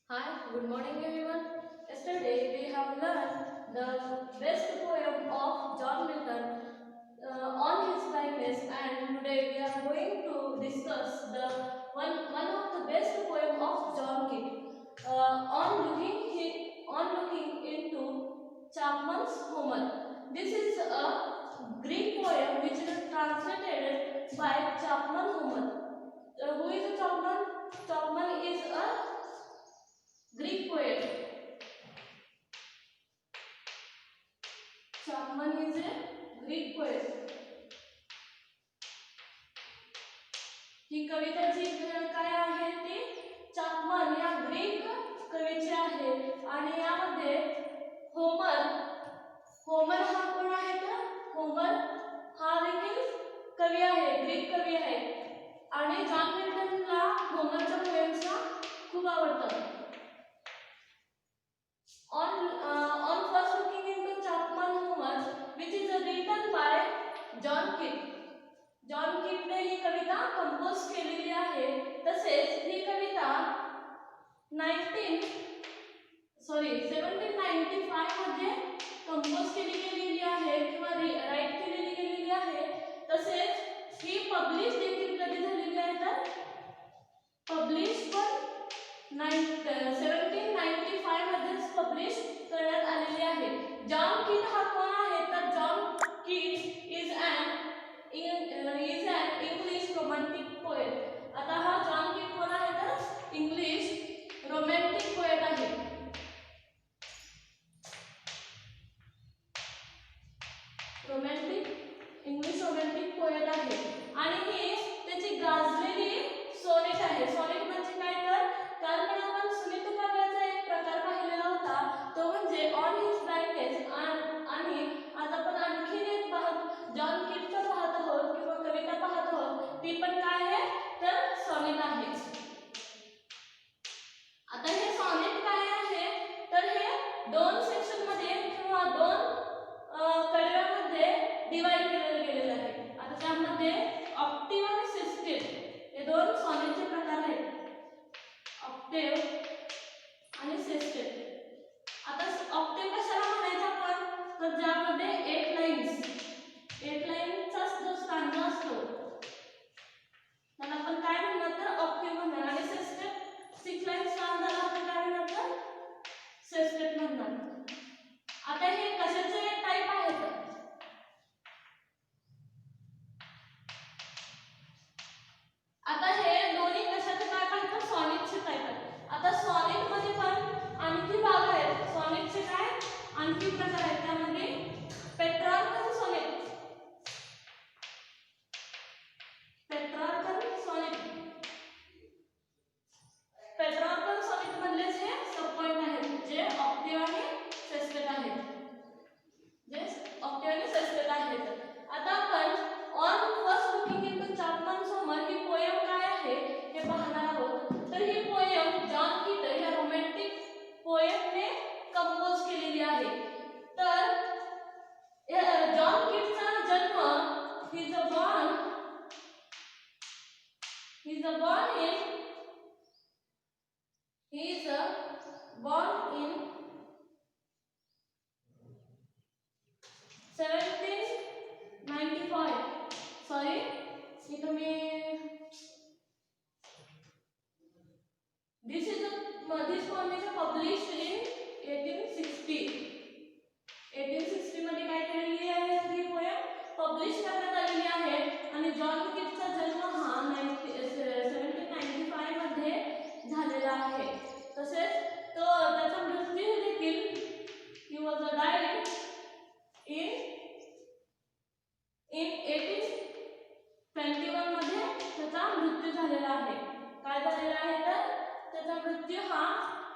Hi, good morning everyone. Yesterday we have learned the best poem of John Milton on his likeness, and today we are going to discuss the one of the best poem of John Keats on looking into Chapman's Homer. This is a Greek poem which is translated by Chapman Homer. Who is Chapman? Chapman is a Greek poet. Chapman is a Greek poet. ही कविता जी काय आहे ती चापमन या Greek कवीची आहे आणि यामध्ये Homer Homer हा कोण आहे तर होमर हा देखील कवी आहे, ग्रीक कवी आहे आणि जॉन मिल्टनला होमरच्या पोएम्स खूप आवडतात. On first looking into Chapman Homer, which is written by John Keats. John कीटने ही कविता कंपोज केलेली आहे. तसेच ही कविता 1795 मध्ये कंपोज केली गेलेली आहे किंवा राईट केलेली गेलेली आहे. तसेच ही पब्लिश देखील कधी झालेली आहे तर पब्लिश पण 1795 मध्ये पब्लिश करण्यात आलेली आहे. जॉन कीट हा कोण आहे तर John Keat is an English romantic poet. आता हा जॉन कीट कोण आहे तर इंग्लिश रोमॅन्टिक पोएट आहे. इंग्लिश रोमॅन्टिक पोएट आहे आणि ही त्याची गाजलेली सोनेट आहे. सोनेट म्हणजे काय तर काल आपण सुनीत काव्याचा एक प्रकार पाहिलेला होता, तो म्हणजे ऑन हिज ब्राइटनेस. आणि आज आपण आणखीन एक जॉन कीटचा पाहत आहोत किंवा कविता पाहत आहोत, ती पण काय आहे तर सॉनेट आहे. आता हे सॉनेट काय आहे तर हे दोन सेक्शन मध्ये किंवा दोन कडव्यामध्ये डिवाइड केलेलं आहे. आता त्यामध्ये ऑक्टेव आणि सिस्टेम हे दोन सॉनेटचे प्रकार आहेत, ऑक्टेव आणि सिस्टेम. आता ऑक्टेव कशाला म्हणायचं आपण तर ज्यामध्ये 8 लाईन्सचा जो स्टांजा असतो त्याला आपण काय म्हणणार तर ऑक्टेव म्हणणार. आणि सिस्टेम 6 लाईन स्टांजाला आपण काय म्हणणार तर सेस्टेट म्हणणार. आता हे कशाचे टाइप आहेत आता हे दोन्ही कशाचे टाइप आहेत तर सॉनेटचे टाइप आहेत. आता सॉनेट मध्ये पण आणखी भाग आहेत. सॉनेटचे काय आणखी प्रकार आहेत, त्यामध्ये पेट्रार्कल सोनेट मधलेच हे सब पॉइंट आहेत जे ऑक्टेव आणि सेस्टेट आहेत. आता आपण on first looking into Chapman's Homer ही पोएम काय आहे हे पाहणार आहोत. तर ही पोएम जॉन कीट या रोमॅन्टिक पोएमने कंपोज केलेली आहे. तर जॉन कीटचा जन्म he is born in 1795. Sorry, this poem is published in 1860. 1860 मध्ये काय केलेली आहे ही पोएम पब्लिश करण्यात आलेली आहे. आणि जॉन कीटचा जन्म हा 1795 मध्ये झालेला आहे. तसेच तो त्याचा मृत्यू देखील he was died in 1821 मध्ये त्याचा मृत्यू झालेला आहे. काय झालेला आहे तर त्याचा मृत्यू हा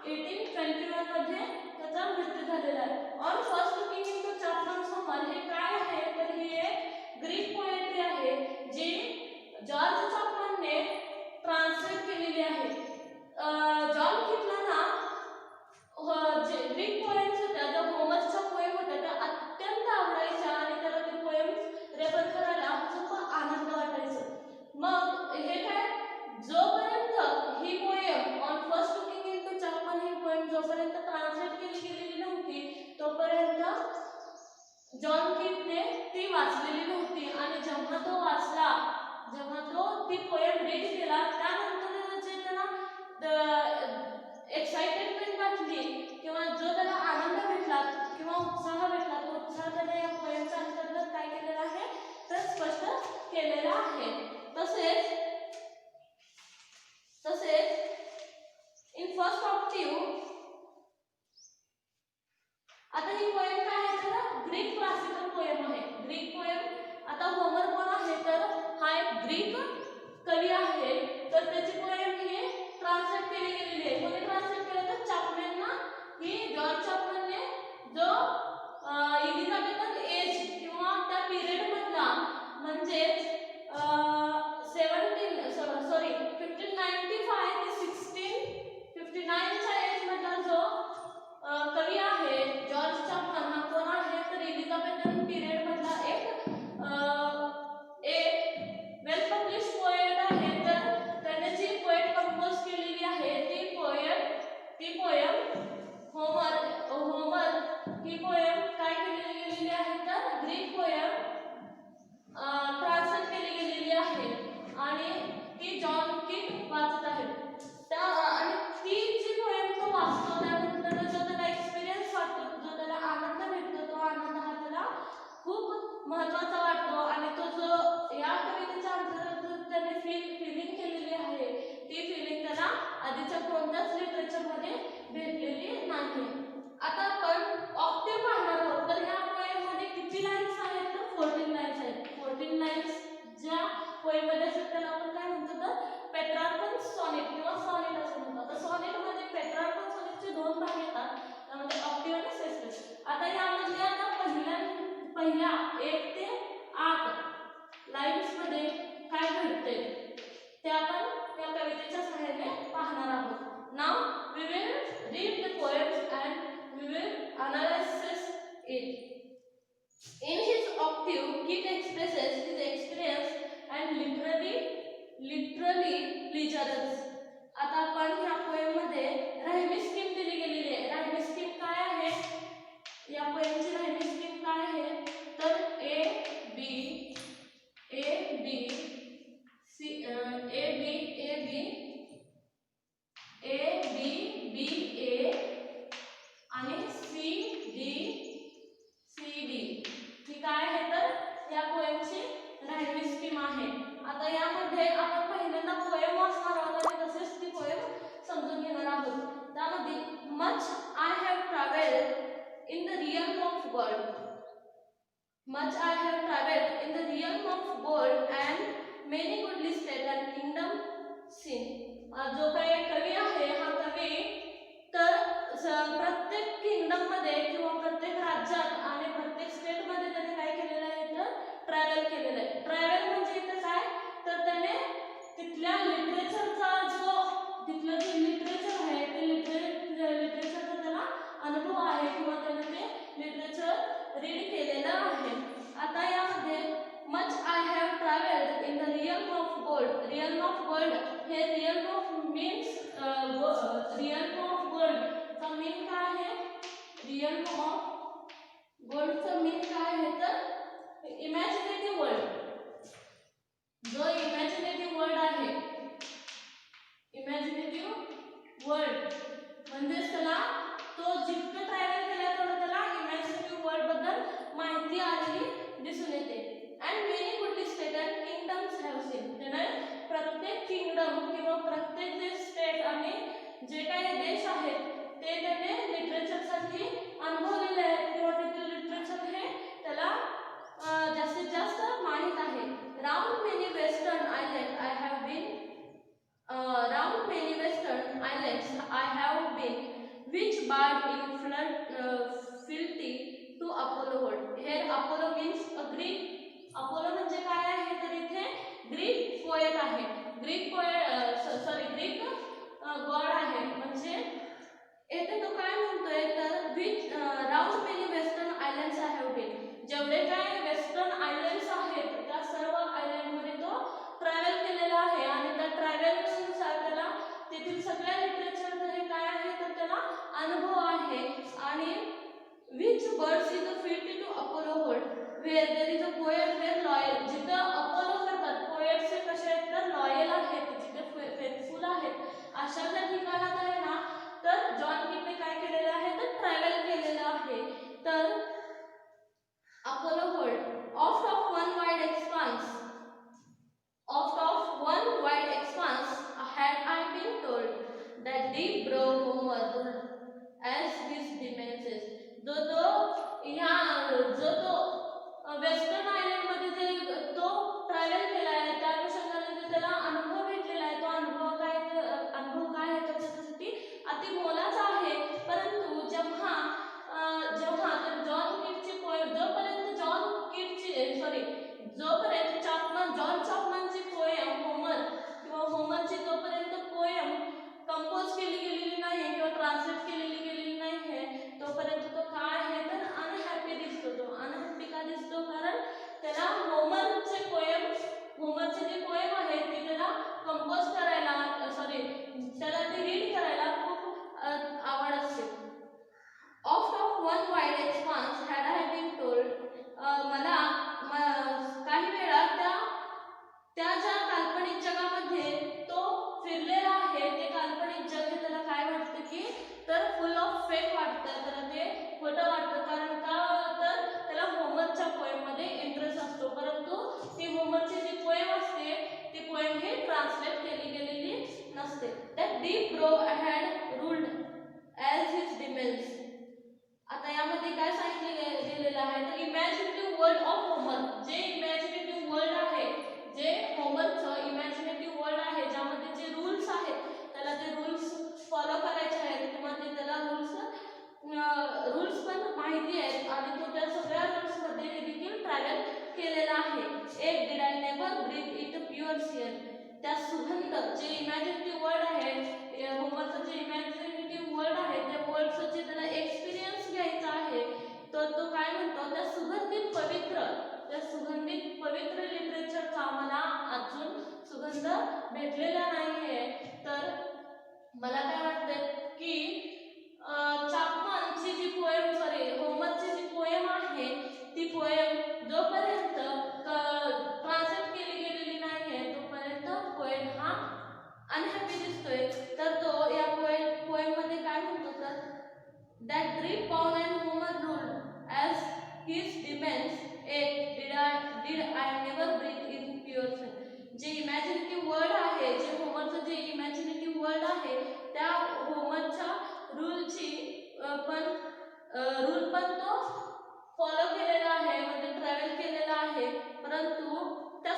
1821 मध्ये त्याचा मृत्यू झालेला आहे. On first looking into Chapman's Homer हे काय आहे तर ही एक ग्रीक पोएट्री आहे जी जॉर्ज चॅपमनने ट्रान्सलेट केलेली आहे. जॉन कीटला ना जे ग्रीक पोएम्स होत्या, ज्या होमरच्या पोएम होत्या त्या अत्यंत आवडायच्या आणि त्याला ते पोएम्स रेफर करायला खूप आनंद वाटायचा. मग हे काय जोपर्यंत ही poem on first looking into Chapman John कीटने ती वाचलेली नव्हती आणि जेव्हा तो वाचला, जेव्हा तो ती पोएम रीड केला, त्यानंतर जे त्याला एक्साइटमेंट वाटली किंवा जो त्याला आनंद भेटला किंवा उत्साह भेटला, तो उत्साह त्याने या पोएमच्या अंतर्गत काय केलेला आहे तर स्पष्ट केलेला आहे. तसेच इन फर्स्ट ऑक्टिव्ह, आता ही पोएम काय आहे तर ग्रीक क्लासिकल पोएम आहे. ग्रीक पोएम, आता होमर कोण आहे तर हा एक ग्रीक कवी आहे. तर त्याची पोएम ही ट्रान्सलेट केली गेलेली आहे. कोणी ट्रान्सलेट केलं तर चॅपमॅनना. ही जॉर्ज चॅपमॅनने जो इलिझाबेथन एज किंवा त्या पिरियड मधला म्हणजे 1595 ते 1659 च्या एज मधला जो कवी आहे जॉर्ज चॅपमन, हा कोण आहे तर इलिझाबेथन पिरियड मधला एक वेल पब्लिश पोएट आहे. तर त्याने जी पोएट कंपोज केलेली आहे ती पोएम होमर ही पोएम काय केलेली गेलेली आहे तर ग्रीक पोएम ट्रान्सलेट केली गेलेली आहे आणि ती जॉन कीट वाचत आहे. आणि ती जी पोएम तो वाचतो त्यानंतर जो त्याला एक्सपिरियन्स वाटतो, जो त्याला आनंद भेटतो, तो आनंद हा त्याला खूप महत्त्वाचा वाटतो आणि तो जो या कवितेच्या अंतर्गत त्याने फिलिंग केलेली आहे ती फिलिंग त्याला आधीच्या कोणत्याच लिटरेचरमध्ये भेटलेली नाही. आता आपण ऑक्टेव पाहणार आहोत. तर या पोएममध्ये किती लाईन्स आहेत तर 14 लाईन्स आहेत. 14 लाईन्स ज्या पोएममध्ये असतात त्याला आपण काय म्हणतो तर पेट्रार्कन सॉनेट किंवा सॉनेट असं म्हणतो. आता सॉनेटमध्ये पेट्रार्कन सॉनेटचे 2 भाग येतात, त्यामध्ये ऑक्टेव आणि सेस्टेट. आता यामध्ये आता पहिल्या 1 ते 8 लाईन्स मध्ये काय घडते ते आपण या कवितेच्या सहाय्याने पाहणार आहोत. Now we will read the poems and we will analyze it. In his octave, Keats expresses his experience and literally pleasures. आता आपण ह्या पोएम मध्ये रायमी स्कीम दिली गेलेली आहे. रायमी स्कीम काय आहे, या पोएमची रायमी स्कीम काय आहे तर ए बी बी ए आणि सी डी ही काय आहे तर या पोएमची रायमी स्कीम आहे. आता यामध्ये आपण पहिल्यांदा पोएम वाचणार आहोत आणि तसेच ती पोएम समजून घेणार आहोत. त्यामध्ये much I have travelled in the realm of world, much I have travelled in the realm of world and many goodly state and kingdom seen. जो काही कवी आहे हा कवी तर प्रत्येक किंगडम मध्ये किंवा प्रत्येक राज्यात आणि प्रत्येक स्टेट मध्ये त्याने काय केलेलं आहे तर ट्रॅव्हल केलेलं आहे. ट्रॅव्हल म्हणजे इथं काय तर त्याने तिथल्या लिटरेचरचा तिथलं जे लिटरेचर आहे ते लिटरेचरचा त्याला अनुभव आहे किंवा त्याने ते लिटरेचर रीड केलेलं आहे. आता यामध्ये much I have travelled in the realm of world. Realm of world हे realm of means realm of world चा मीन काय आहे, रिअल्म ऑफ वर्ल्ड चा मीन काय आहे तर इमॅजिनेटिव्ह वर्ल्ड. जो इमॅजिनेटिव्ह वर्ल्ड आहे, इमॅजिनेटिव्ह वर्ल्ड म्हणजे त्याला तो जितकं ट्रॅव्हल केला तेवढं त्याला इमॅजिनेटिव्ह वर्ल्ड बद्दल माहिती आलेली दिसून येते. And many goodly state and kingdoms have seen. त्याने प्रत्येक किंगडम किंवा प्रत्येक जे स्टेट आणि जे काही देश आहेत ते त्याने लिटरेचरसाठी अनुभवलेले आहेत किंवा तिथले लिटरेचर हे त्याला जास्तीत जास्त माहीत आहे. Round many western island I have been, round many western islands I have been which bard in fealty to Apollo hold. Here Apollo means a Greek. Apollo म्हणजे काय आहे तर इथे ग्रीक पोएट आहे. ग्रीक ग्रीक गॉड आहे. म्हणजे येथे तो काय म्हणतोय तर which round many western islands I have been. जेवढे काय वेस्टर्न आयलँड्स आहेत त्या सर्व आयलँडमध्ये तो ट्रॅव्हल केलेला आहे आणि त्या ट्रॅव्हलनुसार त्याला तेथील सगळ्या लिटरेचरचं हे काय आहे तर त्याला अनुभव आहे. आणि which bards is the fit to Apollo hold. Where there is a poet where loyal, जिथं अपोलो करतात पोएट्स कसे आहेत तर लॉयल आहेत, जिथे फेथफुल आहेत, अशा ज्या ठिकाणात आहे ना तर जॉन कीटने काय केलेलं आहे तर ट्रॅव्हल केलेलं आहे. तर Apollo hold of one wide एक्सपान्स of one wide expanse had I been told that deep brow Homer ruled as his demences. जो तो वेस्टर्न आयलंड मध्ये जे तो ट्रॅव्हल केला आहे त्या अनुषंगाने त्याला अनुभव भेटलेला आहे. तो अनुभव काय आहे तर त्याच्यासाठी अति मोलाचा आहे. परंतु जेव्हा तर जॉन कीटची पोएम जोपर्यंत जॉन चॅपमनची पोएम होमरची जोपर्यंत पोएम कंपोज केली गेलेली नाही किंवा ट्रान्सलेट केलेली गेलेली नाही आहे तोपर्यंत तो काय आहे तर अनहॅपी दिसतो. तो अनहॅपी का दिसतो कारण त्याला होमरची जी पोएम आहे ती त्याला कंपोज करायला त्याला ती रीड करायला खूप आवड असते. Of one wide एक्सपान्स had I been told, मला काही वेळा त्या ज्या काल्पनिक जगामध्ये तो फिरलेला आहे ते काल्पनिक जग हे त्याला काय वाटतं की तर फुल ऑफ फेक वाटतं, त्याला ते खोटं वाटतं. कारण का तर त्याला होमरच्या पोएममध्ये इंटरेस्ट असतो, परंतु ती होमरची जी पोएम असते ती पोएम ही ट्रान्सलेट केली गेलेली नसते. That deep brow had ruled as his demesne. आता यामध्ये काय सांगितले गेलेलं आहे तर इमॅजिनेटिव्ह वर्ल्ड ऑफ होमर, जे इमॅजिनेटिव्ह वर्ल्ड आहे, जे होमरचं इमॅजिनेटिव्ह वर्ल्ड आहे ज्यामध्ये जे रूल्स आहेत त्याला ते रूल्स फॉलो करायचे आहेत किंवा ते त्याला रूल्स पण माहिती आहेत आणि तो त्या सगळ्या रूल्समध्ये देखील ट्रॅव्हल केलेला आहे. एक did I never breathe it pure sear, त्या सुगंध जे इमॅजिनेटिव्ह वर्ल्ड आहे होमरचं जे इमॅजिनेटिव्ह वर्ल्ड आहे त्या वर्ल्डचं जे त्याला एक्सपिरियन्स घ्यायचा आहे तर तो काय म्हणतो त्या सुगंधित पवित्र लिटरेचरचा आम्हाला अजून सुगंध भेटलेला नाहीये. तर मला काय वाटतं की चॅपमनची जी होमरची जी पोएम आहे ती पोएम जोपर्यंत ट्रान्सलेट केली गेलेली नाहीये तोपर्यंत पोएट हा अनहॅपी दिसतोय. तर तो या पोएम मध्ये काय म्हणतो तर that drip bound and Homer ruled as his demesne एक did I never breathe in pure sense. जे इमॅजिनेटिव्ह वर्ल्ड आहे, जे होमरचं जे इमॅजिनेटिव्ह वर्ल्ड आहे त्या होमरच्या रूलची रूल पण तो फॉलो केलेला आहे, म्हणजे ट्रॅव्हल केलेला आहे, परंतु त्या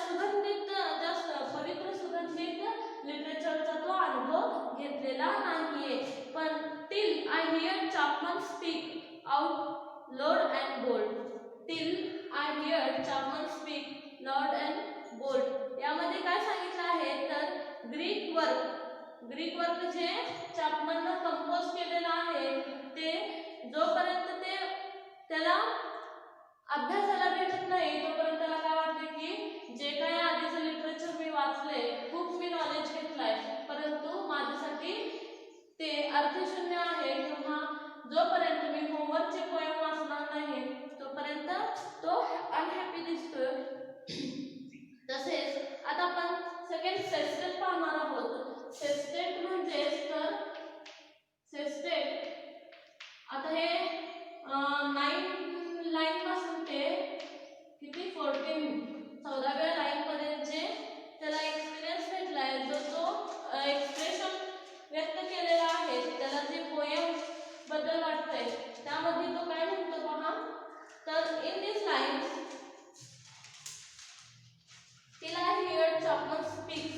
पवित्र सुगंधित लिटरेचरचा तो अनुभव घेतलेला नाहीये. पण till I hear Chapman speak out loud and bold, till I hear Chapman speak loud and bold. यामध्ये काय सांगितलं आहे तर ग्रीक वर्क जे चॅपमननं कंपोज केलेलं आहे ते जोपर्यंत त्याला अभ्यासाला भेटत नाही तोपर्यंत त्याला काय वाटते की जे काही आधीचं लिटरेचर मी वाचले, खूप मी नॉलेज घेतलंय, परंतु माझ्यासाठी ते अर्थशून्य आहे किंवा जोपर्यंत मी होमरचे पोएम वाचणार नाही तोपर्यंत तो अनहॅपी दिसतोय. तसेच आता आपण सेकंड सेस्टेट पाहणार आहोत. सेस्टेट म्हणजे तर आता हे 9 लाईन पासून ते किती 14व्या लाईन पर्यंत जे त्याला एक्सपिरियन्स भेटलाय, जो तो एक्सप्रेशन व्यक्त केलेला आहे, त्याला जे पोएम बद्दल वाटतंय त्यामध्ये तो काय म्हणतो पहा तर in this lines till I heard Chapman speak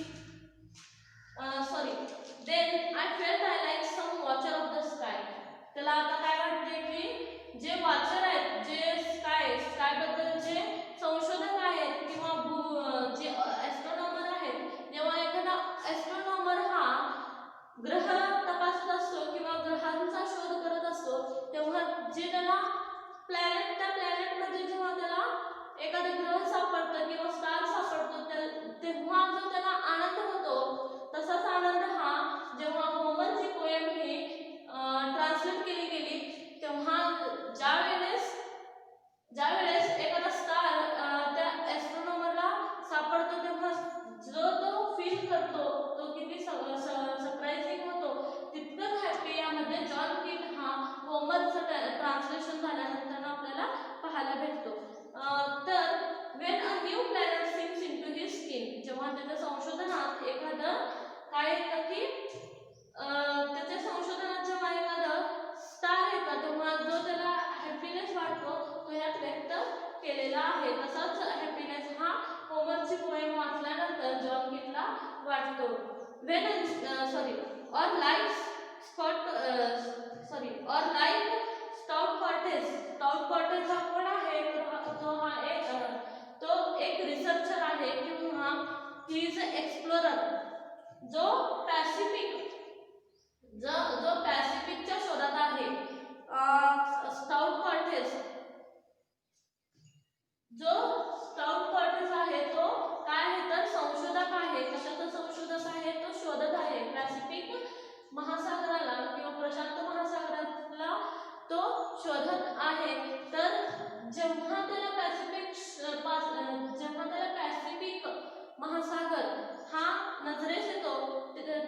then I felt I जो पॅसिफिकच्या शोधात आहे, स्काउट कॉर्टेस, जो स्काउट कॉर्टेस आहे तो काय आहे तर संशोधक आहे. कशाचा संशोधक आहे? तो शोधत आहे. पॅसिफिक महासागराला किंवा प्रशांत महासागराला तो शोधत आहे. तर जेव्हा त्याला पॅसिफिक महासागर हा नजरेस येतो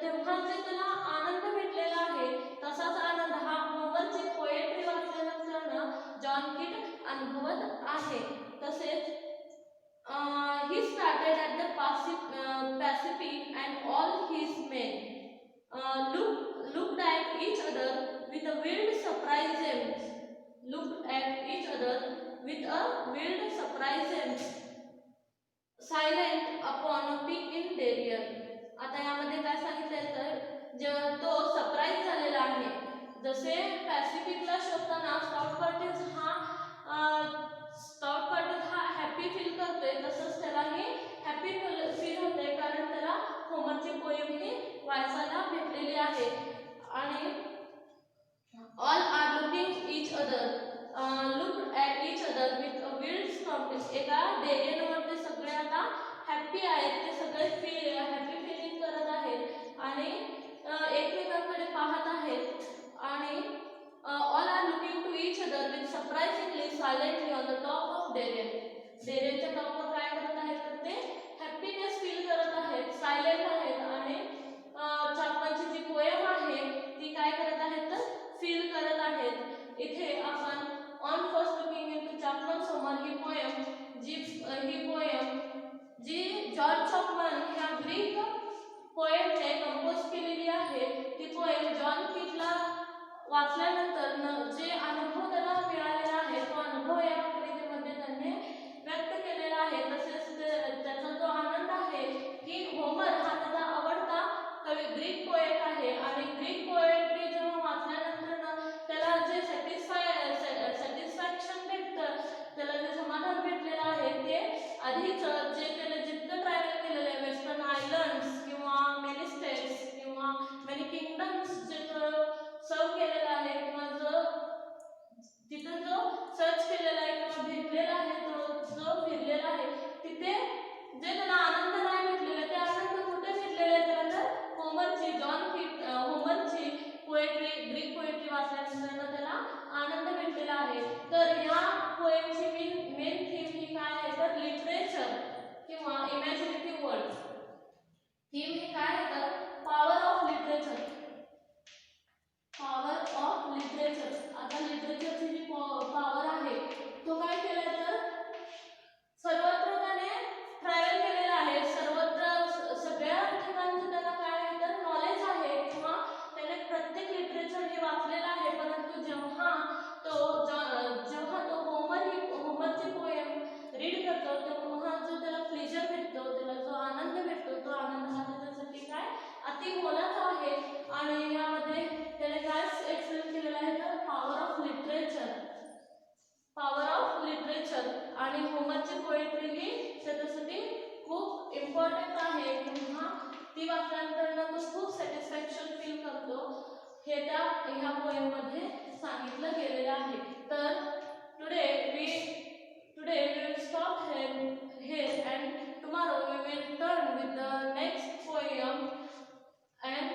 तेव्हा जे त्याला आनंद भेटलेला आहे तसाच आनंद हा होमरची पोएट्री वाचल्यानंतर जॉन किट अनुभवत आहे. तसेच he started at the Pacific and all his men looked at each other with a wild surprise. Looked at each other with a wild surprise. Silent upon a peak in Darien. आता यामध्ये काय सांगितलंय तर जेव्हा तो surprise झालेला आहे. जसे पॅसिफिकला शोधताना स्काउट कॉर्टेस हा हॅपी फील करतोय तसंच त्यालाही हॅपी फील होते कारण त्याला होमरची पोएम ही वाचायला भेटलेली आहे. आणि all are looking each other look at each other with a wild stomping. एका डेरियनवरती सगळे आता हॅपी आहेत, ते सगळे हॅपी फीलिंग करत आहेत आणि एकमेकांकडे पाहत आहेत. आणि all are looking to each other with surprisingly silently on the top of Darien. डेरियनच्या टॉपवर काय करत आहेत तर ते हॅपीनेस फील करत आहेत, सायलेंट आहेत आणि चापमानची जी पोएम आहे ती काय करत आहेत तर फील करत आहेत. इथे आपण on first looking into Chapman summer ही पोएम जी जॉर्ज चॅपमन ह्या ग्रीक पोएटने कंपोज केलेली आहे. ती पोएम जॉन किटला वाचल्यानंतर जे अनुभव त्याला मिळालेला आहे तो अनुभव या कवितेमध्ये त्यांनी व्यक्त केलेला आहे. तसेच त्याचा जो आनंद आहे की होमर हा त्याचा आवडता ग्रीक पोएट आहे आणि ग्रीक पोएट्री जेव्हा वाचल्यानंतर त्याला जे सॅटिस्फॅक्शन भेटतं, त्याला जे समाधान भेटलेलं आहे ते आधीच जे त्याने जितकं ट्रॅव्हल केलेलं आहे वेस्टर्न आयलंड्स किंवा मेनी स्टेट्स किंवा मेनी किंगडम्स जे सर्व केलेलं आहे किंवा तिथं जो सर्च केलेला आहे किंवा भेटलेला आहे तो जो फिरलेला आहे तिथे जे त्याला आनंद नाही भेटलेला ते आनंद कुठे भेटलेला आहे त्याला होमरची पोएट्री ग्रीक पोएट्री वाचल्यानंतर त्याला आनंद भेटलेला आहे. तर या पोएमची मेन थीम ही काय आहे तर लिटरेचर किंवा इमॅजिनेटिव्ह वर्ल्ड. थीम ही काय आहे तर पॉवर ऑफ लिटरेचर. आता लिटरेचरची जी पॉवर आहे तो काय केलाय तर सर्वत्र त्याने ट्रॅव्हल केलेला आहे. सगळ्या ठिकाणचं त्याला काय आहे तर नॉलेज आहे किंवा त्याने प्रत्येक लिटरेचर हे वाचलेलं आहे. परंतु जेव्हा तो होमरची पोएम रीड करतो तेव्हा जो त्याला प्लेजर भेटतो, त्याला जो आनंद भेटतो तो आनंद हा त्याच्यासाठी काय अति मोलाचा आहे. आणि यामध्ये त्याने काय एक्सप्लेन केलेलं आहे तर पॉवर ऑफ लिटरेचर आणि होमरची पोएट्री ही त्याच्यासाठी खूप इम्पॉर्टंट आहे. किंवा ती वाचल्यानंतर तो खूप सॅटिस्फॅक्शन फील करतो हे ह्या पोएम मध्ये सांगितलं गेलेलं आहे. तर today we will stop here and tomorrow we will turn with the next poem and